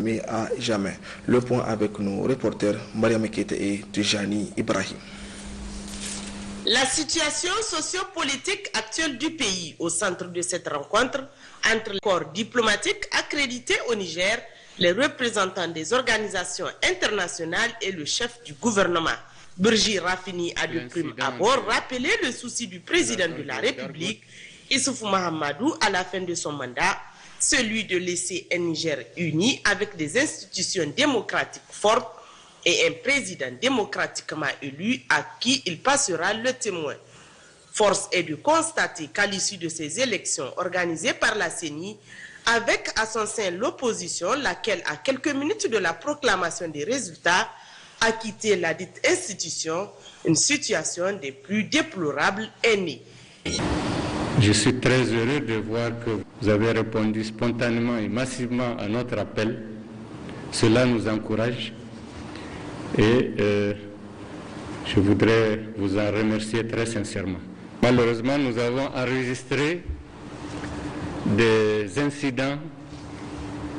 mais à jamais. Le point avec nos reporters Mariam Kete et Tijani Ibrahim. La situation sociopolitique actuelle du pays au centre de cette rencontre entre les corps diplomatiques accrédités au Niger, les représentants des organisations internationales et le chef du gouvernement. Birji Rafini a de prime abord rappelé le souci du président de la République, Issoufou Mahamadou, à la fin de son mandat, celui de laisser un Niger uni avec des institutions démocratiques fortes et un président démocratiquement élu à qui il passera le témoin. Force est de constater qu'à l'issue de ces élections organisées par la CENI, avec à son sein l'opposition, laquelle à quelques minutes de la proclamation des résultats a quitté la dite institution, une situation des plus déplorables est née. Je suis très heureux de voir que vous avez répondu spontanément et massivement à notre appel. Cela nous encourage et je voudrais vous en remercier très sincèrement. Malheureusement, nous avons enregistré des incidents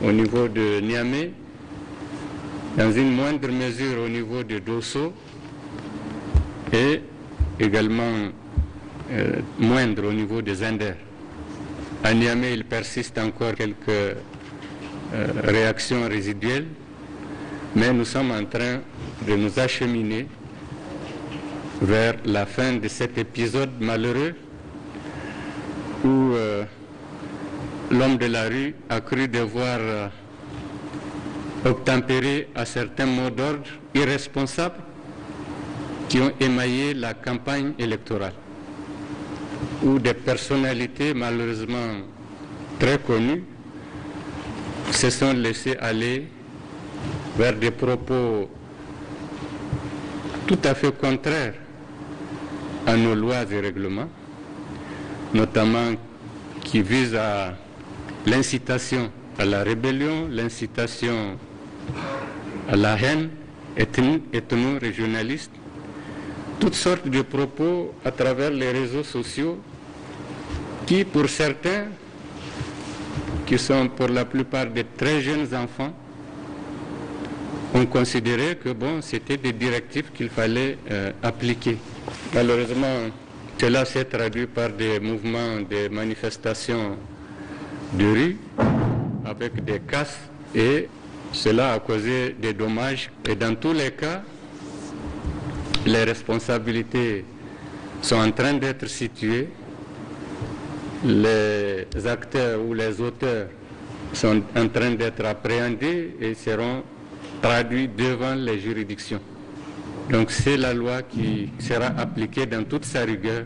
au niveau de Niamey, dans une moindre mesure au niveau de Dosso et également moindre au niveau des Zender. À Niamey, il persiste encore quelques réactions résiduelles, mais nous sommes en train de nous acheminer vers la fin de cet épisode malheureux où l'homme de la rue a cru devoir obtempérer à certains mots d'ordre irresponsables qui ont émaillé la campagne électorale, où des personnalités malheureusement très connues se sont laissées aller vers des propos tout à fait contraires à nos lois et règlements, notamment qui visent à l'incitation à la rébellion, l'incitation à la haine ethno-régionaliste, toutes sortes de propos à travers les réseaux sociaux qui, pour certains, qui sont pour la plupart des très jeunes enfants, ont considéré que c'était des directives qu'il fallait appliquer. Malheureusement, cela s'est traduit par des mouvements, des manifestations de rue avec des casses et cela a causé des dommages. Et dans tous les cas, les responsabilités sont en train d'être situées. Les acteurs ou les auteurs sont en train d'être appréhendés et seront traduits devant les juridictions. Donc c'est la loi qui sera appliquée dans toute sa rigueur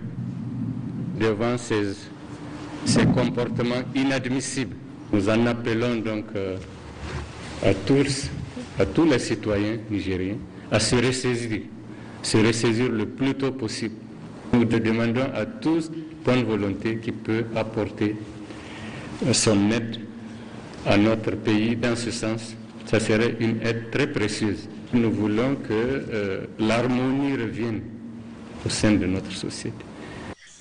devant ces comportements inadmissibles. Nous en appelons donc à tous les citoyens nigériens à se ressaisir le plus tôt possible. Nous demandons à tous bonne volonté qui peut apporter son aide à notre pays dans ce sens. Ça serait une aide très précieuse. Nous voulons que l'harmonie revienne au sein de notre société.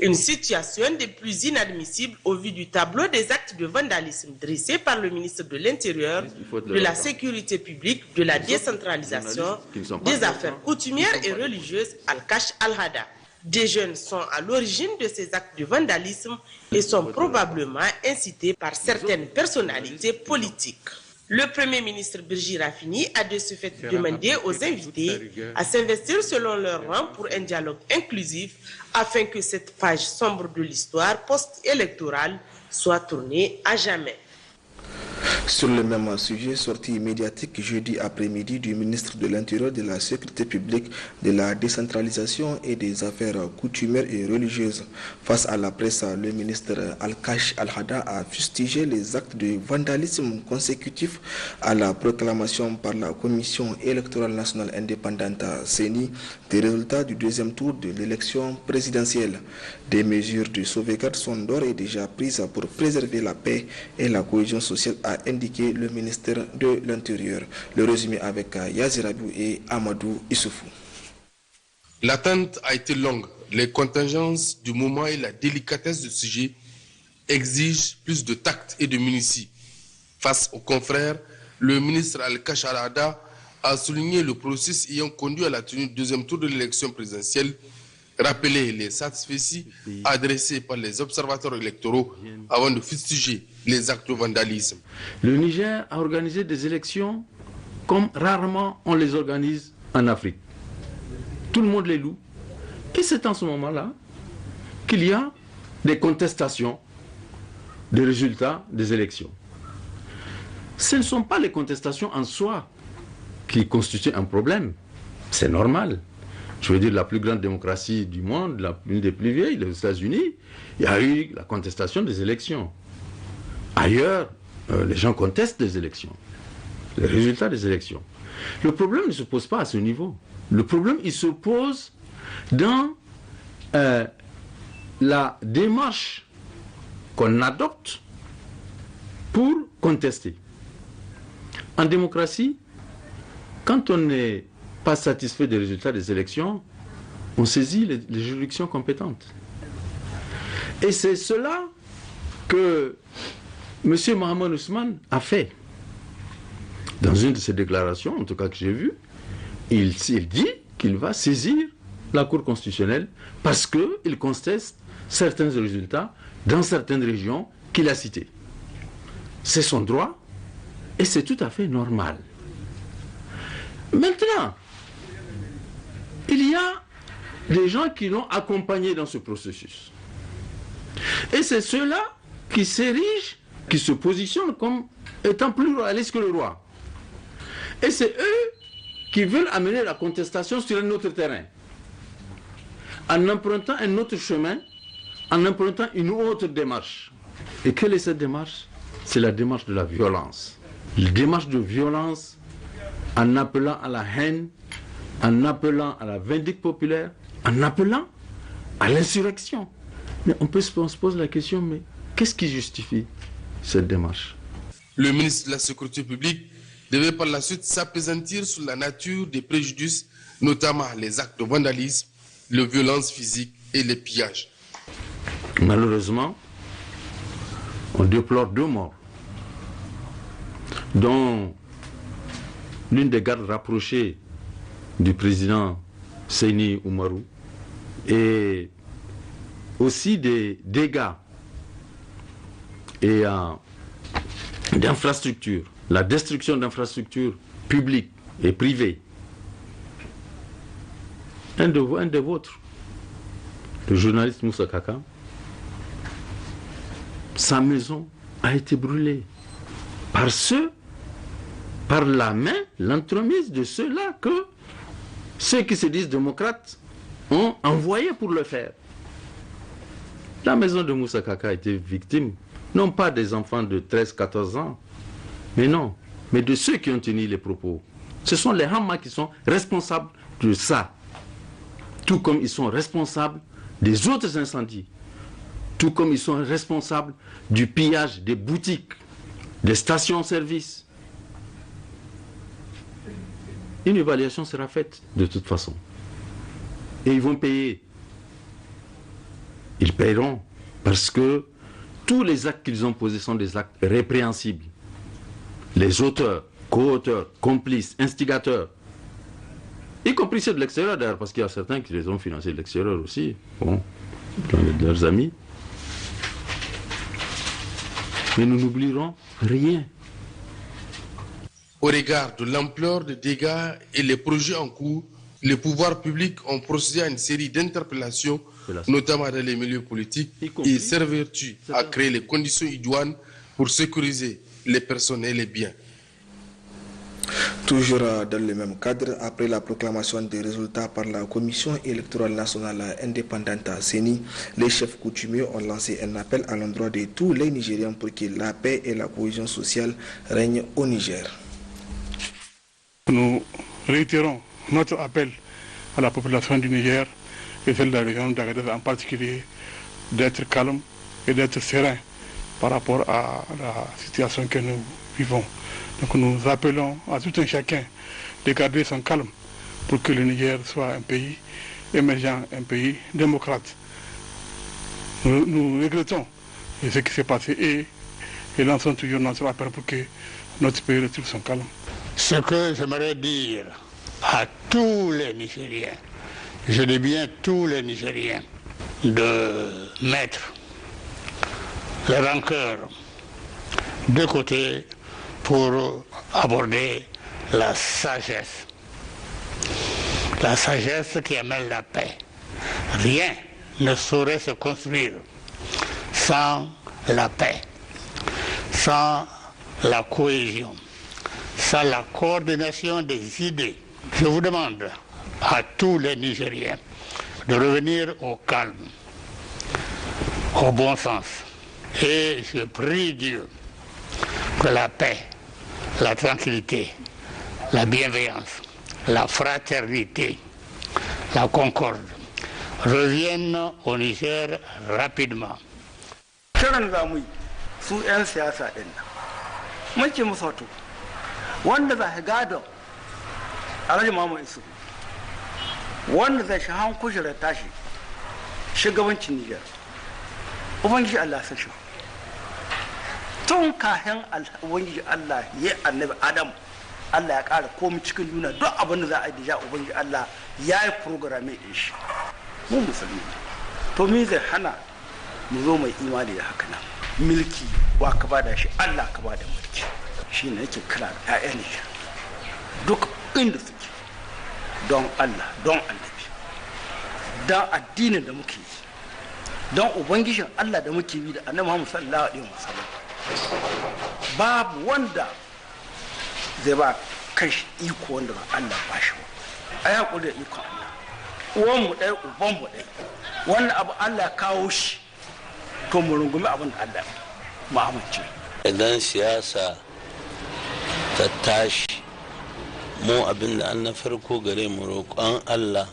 Une situation des plus inadmissibles au vu du tableau des actes de vandalisme dressés par le ministre de l'Intérieur, de la Sécurité publique, de la décentralisation, des affaires coutumières et religieuses, Al-Kash Al-Hada. Des jeunes sont à l'origine de ces actes de vandalisme et sont probablement incités par certaines personnalités politiques. Le Premier ministre Birji Rafini a de ce fait demandé aux invités à s'investir selon leur rang pour un dialogue inclusif afin que cette page sombre de l'histoire post-électorale soit tournée à jamais. Sur le même sujet, sortie médiatique jeudi après-midi du ministre de l'Intérieur, de la Sécurité publique, de la décentralisation et des affaires coutumières et religieuses. Face à la presse, le ministre Al-Kash Al-Hada a fustigé les actes de vandalisme consécutifs à la proclamation par la Commission électorale nationale indépendante CENI des résultats du deuxième tour de l'élection présidentielle. Des mesures de sauvegarde sont d'ores et déjà prises pour préserver la paix et la cohésion sociale, a indiqué le ministère de l'Intérieur. Le résumé avec Yazir Abou et Amadou Issoufou. L'attente a été longue. Les contingences du moment et la délicatesse du sujet exigent plus de tact et de minutie. Face aux confrères, le ministre Al-Kasharada a souligné le processus ayant conduit à la tenue du deuxième tour de l'élection présidentielle, rappelé les satisfecits adressés par les observateurs électoraux avant de fustiger les actes de vandalisme. Le Niger a organisé des élections comme rarement on les organise en Afrique. Tout le monde les loue. Et c'est en ce moment-là qu'il y a des contestations des résultats des élections. Ce ne sont pas les contestations en soi qui constituent un problème. C'est normal. Je veux dire, la plus grande démocratie du monde, l'une des plus vieilles, les États-Unis, il y a eu la contestation des élections. Ailleurs, les gens contestent des élections, les résultats des élections. Le problème ne se pose pas à ce niveau. Le problème, il se pose dans la démarche qu'on adopte pour contester. En démocratie, quand on n'est pas satisfait des résultats des élections, on saisit les juridictions compétentes. Et c'est cela que M. Mohamed Ousmane a fait. Dans une de ses déclarations, en tout cas que j'ai vues, il dit qu'il va saisir la Cour constitutionnelle parce qu'il conteste certains résultats dans certaines régions qu'il a citées. C'est son droit et c'est tout à fait normal. Maintenant, il y a des gens qui l'ont accompagné dans ce processus. Et c'est ceux-là qui s'érigent, qui se positionnent comme étant plus royalistes que le roi. Et c'est eux qui veulent amener la contestation sur un autre terrain. En empruntant un autre chemin, en empruntant une autre démarche. Et quelle est cette démarche? C'est la démarche de la violence. La démarche de violence en appelant à la haine, en appelant à la vindicte populaire, en appelant à l'insurrection. Mais on se pose la question, mais qu'est-ce qui justifie cette démarche? Le ministre de la Sécurité publique devait par la suite s'appesantir sur la nature des préjudices, notamment les actes de vandalisme, les violences physiques et les pillages. Malheureusement, on déplore 2 morts, dont l'une des gardes rapprochées du président Seyni Oumarou, et aussi des dégâts et d'infrastructures, la destruction d'infrastructures publiques et privées. Un des vôtres, le journaliste Moussa Kaka, sa maison a été brûlée par la main, l'entremise de ceux-là que ceux qui se disent démocrates ont envoyé pour le faire. La maison de Moussa Kaka a été victime, non pas des enfants de 13-14 ans, mais non, mais de ceux qui ont tenu les propos. Ce sont les Hamas qui sont responsables de ça, tout comme ils sont responsables des autres incendies, tout comme ils sont responsables du pillage des boutiques, des stations-service. Une évaluation sera faite de toute façon. Et ils vont payer. Ils paieront parce que tous les actes qu'ils ont posés sont des actes répréhensibles. Les auteurs, co-auteurs, complices, instigateurs, y compris ceux de l'extérieur d'ailleurs, parce qu'il y a certains qui les ont financés de l'extérieur aussi, bon, leurs amis. Mais nous n'oublierons rien. Au regard de l'ampleur des dégâts et les projets en cours, les pouvoirs publics ont procédé à une série d'interpellations, notamment dans les milieux politiques, et s'évertuent à créer les conditions idoines pour sécuriser les personnes et les biens. Toujours dans le même cadre, après la proclamation des résultats par la Commission électorale nationale indépendante CENI, les chefs coutumiers ont lancé un appel à l'endroit de tous les Nigériens pour que la paix et la cohésion sociale règnent au Niger. Nous réitérons notre appel à la population du Niger et celle de la région d'Agadez en particulier d'être calme et d'être serein par rapport à la situation que nous vivons. Donc nous appelons à tout un chacun de garder son calme pour que le Niger soit un pays émergent, un pays démocrate. Nous regrettons ce qui s'est passé et lançons toujours notre appel pour que notre pays retrouve son calme. Ce que j'aimerais dire à tous les Nigériens, je dis bien tous les Nigériens, de mettre les rancœurs de côté pour aborder la sagesse. La sagesse qui amène la paix. Rien ne saurait se construire sans la paix, sans la cohésion, sans la coordination des idées. Je vous demande à tous les Nigériens de revenir au calme, au bon sens. Et je prie Dieu que la paix, la tranquillité, la bienveillance, la fraternité, la concorde reviennent au Niger rapidement. Kiran zamu yi su 'yan siyasa ɗin nan muke musu wato wanda za gadon alhaji mamu isu wanda zai shahan kujerar tashi shugabancin Nijar ubangiji Allah san shi tun kahin ubangiji Allah ya annabi Adam Allah ya ƙara komi cikin duniya duk abin da za a yi da ubangiji Allah ya yi programme ɗin shi mu musulmi to me zai hana mu zo mai imani da haka nan milki wa ka bada shi Allah ka bada mulki shi ne yake kira da ƴaƴan ne duk inda suke don Allah don annabi don addinin da muke yi don ubangijin Allah da muke yi da annabi Muhammad sallallahu alaihi wasallam babu wanda zai ba kashi iko wanda ba Allah ba shi ba ai hakuri da iko Allah uwan mu ɗaya uban mu ɗaya wannan abu Allah kawo shi to mu rungumi abin da Allah mu amince. Idan siyasa ta tashi mu abin da an na farko gare mu roƙon Allah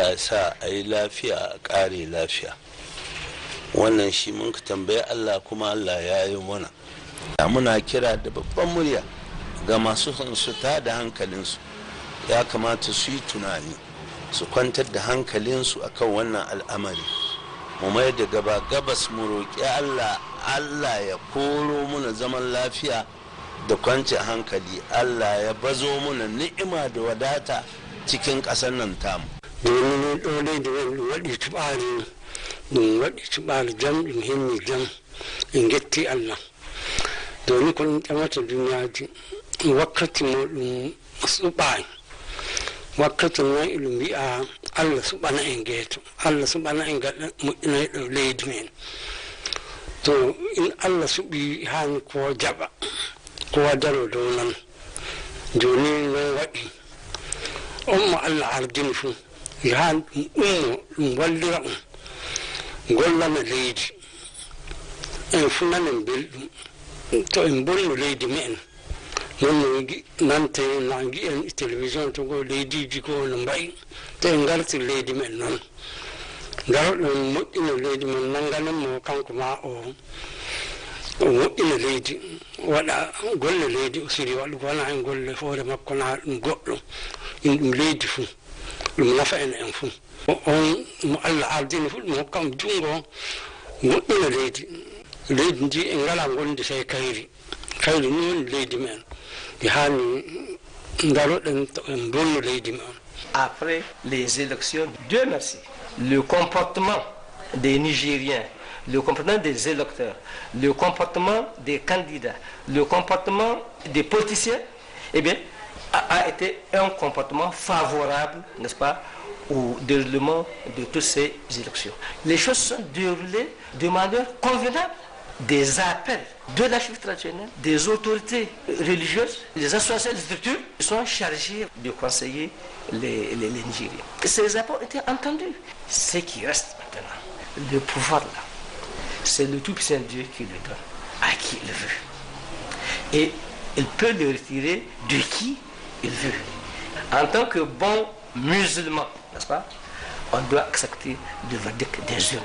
ya sa a yi lafiya a ƙare lafiya wannan shi mun ka tambaye Allah kuma Allah ya yi muna kira da babban murya ga masu su ta da hankalinsu ya kamata su yi tunani su kwantar da hankalinsu akan wannan al'amari mu mai da gabas mu roƙi Allah ya koro muna zaman lafiya da kwanci hankali Allah ya bazo muna ni'ima da wadata cikin ƙasar nan tamu domin ɗore da waɗi tubari jam in himmi jam in getti Allah domin kun mata duniya ji wakkati mo ɗum suɓayi wakkati noon iɗum wi'a Allah suɓana en geeto Allah suɓana en gaɗa moƴƴinoyɗo leydi men to in Allah suɓi hani ko jaɓa ko daro dow nan joni non waɗi on mo Allah ardini fuu yahan ɗum ummo ɗum wallira gollana leydi en fu nanen belɗum to en bonno leydi me'en non nante na gi'en télévision to go leydiji ko no mbayi to en garti leydi men noon garoɗon moƴƴina leydi men nanganen mo kanko ma o moƴƴina leydi waɗa golle leydi o siri waɗugo wona en golle hoore makko na ɗum goɗɗo in ɗum leydi fuu ɗum nafa en fuu on mo Allah ardini fu ɗum hokkam junngo moƴƴina leydi ndi en ngala gonde sey kayri ni woni leydi men Après les élections, Dieu merci, le comportement des Nigériens, le comportement des électeurs, le comportement des candidats, le comportement des politiciens, eh bien, a été un comportement favorable, n'est-ce pas, au déroulement de toutes ces élections. Les choses sont déroulées de manière convenable. Des appels de la chef traditionnelle, des autorités religieuses, des associations, des structures qui sont chargées de conseiller les Nigériens. Ces appels ont été entendus. Ce qui reste maintenant, le pouvoir là, c'est le tout-puissant Dieu qui le donne à qui il veut. Et il peut le retirer de qui il veut. En tant que bon musulman, n'est-ce pas, on doit accepter le verdict des urnes.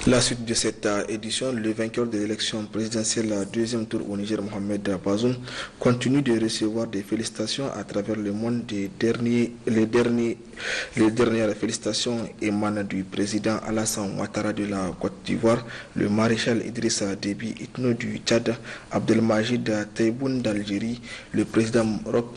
La suite de cette édition, le vainqueur de l'élection présidentielle deuxième tour au Niger, Mohamed Bazoum, continue de recevoir des félicitations à travers le monde. Les dernières félicitations émanent du président Alassane Ouattara de la Côte d'Ivoire, le maréchal Idrissa Déby Itno du Tchad, Abdelmajid Tebboune d'Algérie, le président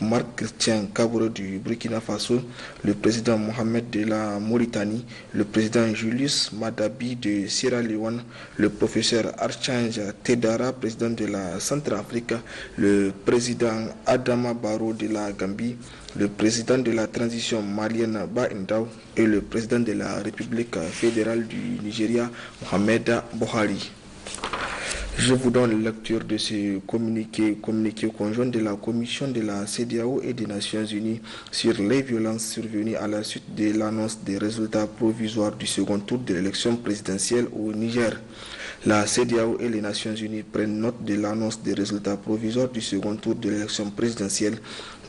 Marc Christian Kabouré du Burkina Faso, le président Mohamed de la Mauritanie, le président Julius Madabi de Sierra Leone, le professeur Archange Tedara, président de la Centrafrique, le président Adama Barrow de la Gambie, le président de la transition malienne Ba Ndaw et le président de la République fédérale du Nigeria, Mohamed Buhari. Je vous donne lecture de ce communiqué conjoint de la Commission de la CEDEAO et des Nations Unies sur les violences survenues à la suite de l'annonce des résultats provisoires du second tour de l'élection présidentielle au Niger. La CEDEAO et les Nations Unies prennent note de l'annonce des résultats provisoires du second tour de l'élection présidentielle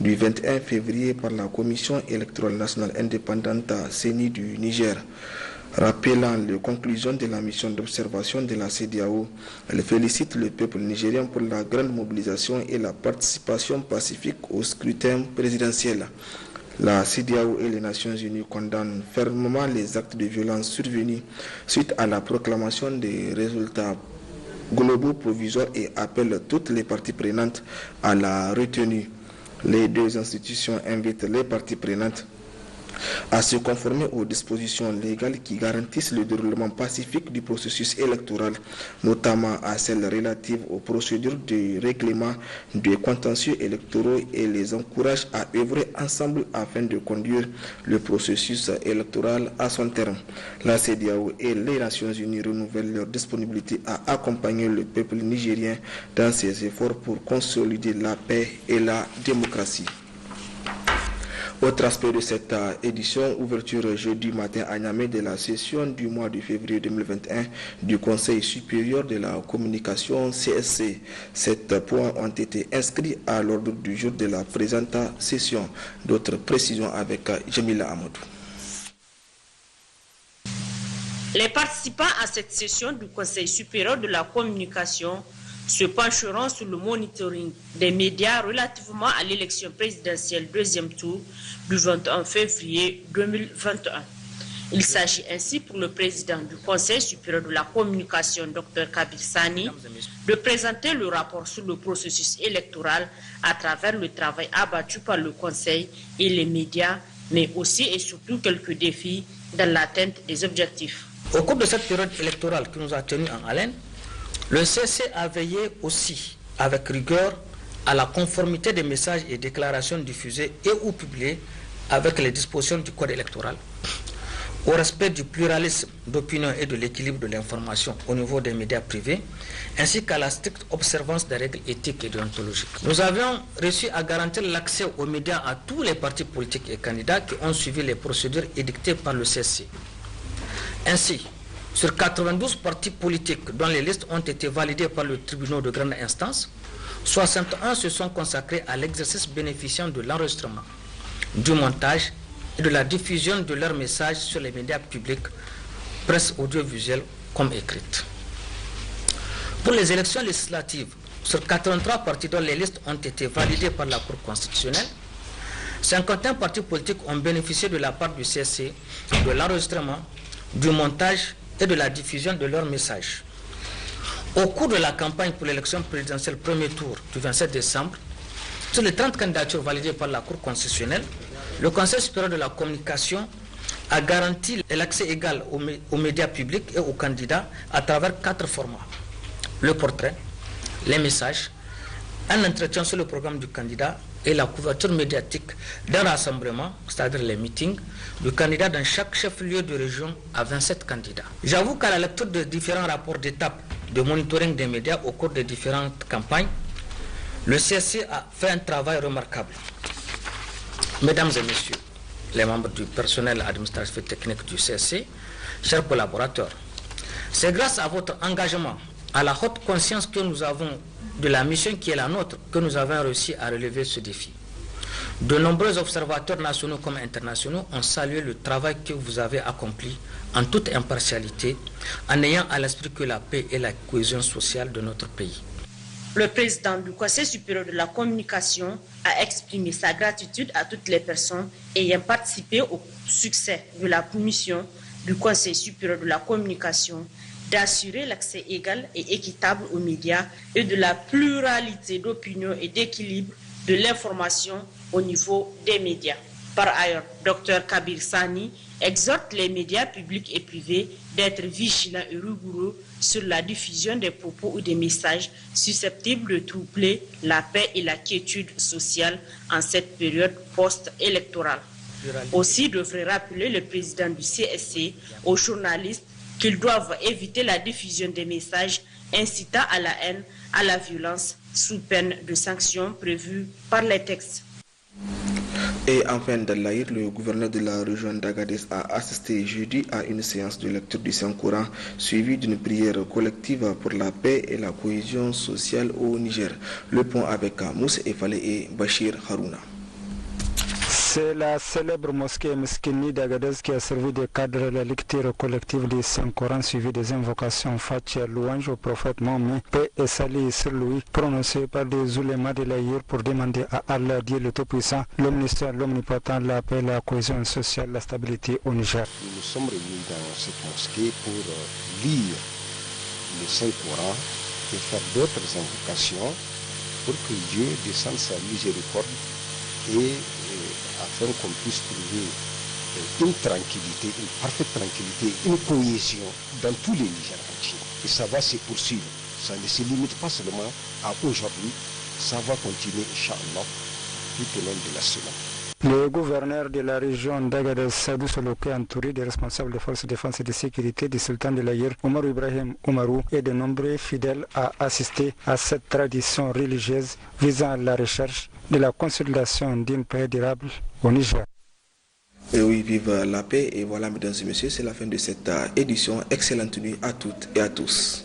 du 21 février par la Commission électorale nationale indépendante CENI du Niger. Rappelant les conclusions de la mission d'observation de la CEDEAO, elle félicite le peuple nigérien pour la grande mobilisation et la participation pacifique au scrutin présidentiel. La CEDEAO et les Nations Unies condamnent fermement les actes de violence survenus suite à la proclamation des résultats globaux provisoires et appellent toutes les parties prenantes à la retenue. Les deux institutions invitent les parties prenantes à se conformer aux dispositions légales qui garantissent le déroulement pacifique du processus électoral, notamment à celles relatives aux procédures de règlement des contentieux électoraux et les encouragent à œuvrer ensemble afin de conduire le processus électoral à son terme. La CEDEAO et les Nations Unies renouvellent leur disponibilité à accompagner le peuple nigérien dans ses efforts pour consolider la paix et la démocratie. Autre aspect de cette édition, ouverture jeudi matin à Niamey de la session du mois de février 2021 du Conseil supérieur de la communication CSC. 7 points ont été inscrits à l'ordre du jour de la présente session. D'autres précisions avec Jamila Amadou. Les participants à cette session du Conseil supérieur de la communication se pencheront sur le monitoring des médias relativement à l'élection présidentielle deuxième tour du 21 février 2021. Il s'agit ainsi pour le président du Conseil supérieur de la communication, Dr Kabir Sani, de présenter le rapport sur le processus électoral à travers le travail abattu par le Conseil et les médias, mais aussi et surtout quelques défis dans l'atteinte des objectifs. Au cours de cette période électorale qui nous a tenus en haleine, le CC a veillé aussi avec rigueur à la conformité des messages et déclarations diffusés et ou publiés avec les dispositions du Code électoral, au respect du pluralisme d'opinion et de l'équilibre de l'information au niveau des médias privés, ainsi qu'à la stricte observance des règles éthiques et déontologiques. Nous avions réussi à garantir l'accès aux médias à tous les partis politiques et candidats qui ont suivi les procédures édictées par le CC. Ainsi, sur 92 partis politiques dont les listes ont été validées par le tribunal de grande instance, 61 se sont consacrés à l'exercice bénéficiant de l'enregistrement, du montage et de la diffusion de leurs messages sur les médias publics, presse audiovisuelle comme écrite. Pour les élections législatives, sur 83 partis dont les listes ont été validées par la Cour constitutionnelle, 51 partis politiques ont bénéficié de la part du CSC de l'enregistrement, du montage et de la diffusion de leurs messages. Au cours de la campagne pour l'élection présidentielle premier tour du 27 décembre, sur les 30 candidatures validées par la Cour constitutionnelle, le Conseil supérieur de la communication a garanti l'accès égal aux médias publics et aux candidats à travers 4 formats. Le portrait, les messages, un entretien sur le programme du candidat et la couverture médiatique d'un rassemblement, c'est-à-dire les meetings, du candidat dans chaque chef-lieu de région à 27 candidats. J'avoue qu'à la lecture de différents rapports d'étape de monitoring des médias au cours des différentes campagnes, le CSC a fait un travail remarquable. Mesdames et messieurs, les membres du personnel administratif et technique du CSC, chers collaborateurs, c'est grâce à votre engagement, à la haute conscience que nous avons de la mission qui est la nôtre, que nous avons réussi à relever ce défi. De nombreux observateurs nationaux comme internationaux ont salué le travail que vous avez accompli en toute impartialité, en ayant à l'esprit que la paix et la cohésion sociale de notre pays. Le président du Conseil supérieur de la communication a exprimé sa gratitude à toutes les personnes ayant participé au succès de la mission du Conseil supérieur de la communication d'assurer l'accès égal et équitable aux médias et de la pluralité d'opinions et d'équilibre de l'information au niveau des médias. Par ailleurs, Dr Kabir Sani exhorte les médias publics et privés d'être vigilants et rigoureux sur la diffusion des propos ou des messages susceptibles de troubler la paix et la quiétude sociale en cette période post-électorale. Aussi devrait rappeler le président du CSC aux journalistes qu'ils doivent éviter la diffusion des messages incitant à la haine, à la violence, sous peine de sanctions prévues par les textes. Et enfin, d'Al-Lahir, le gouverneur de la région d'Agadez a assisté jeudi à une séance de lecture du Saint-Coran suivie d'une prière collective pour la paix et la cohésion sociale au Niger. Le point avec Moussa Efale et Bachir Harouna. C'est la célèbre mosquée Meskini d'Agadez qui a servi de cadre à la lecture collective du Saint-Coran suivi des invocations fatiha, louange au prophète Mohammed, paix et salut sur lui, prononcées par des oulémas de l'Aïr pour demander à Allah, Dieu le Tout-Puissant, l'omniscient, l'omnipotent, la paix, la cohésion sociale, la stabilité au Niger. Nous nous sommes réunis dans cette mosquée pour lire le Saint-Coran et faire d'autres invocations pour que Dieu descende sa miséricorde et afin qu'on puisse trouver une tranquillité, une parfaite tranquillité, une cohésion dans tous les Niger entiers. Et ça va se poursuivre. Ça ne se limite pas seulement à aujourd'hui, ça va continuer, Inch'Allah, tout au long de la semaine. Le gouverneur de la région d'Agadez, Sadou Soloke, entouré des responsables des forces de défense et de sécurité du sultan de l'Aïr, Omar Ibrahim Oumarou, et de nombreux fidèles a assisté à cette tradition religieuse visant à la recherche de la consolidation d'une paix durable au Niger. Et oui, vive la paix. Et voilà, mesdames et messieurs, c'est la fin de cette édition. Excellente nuit à toutes et à tous.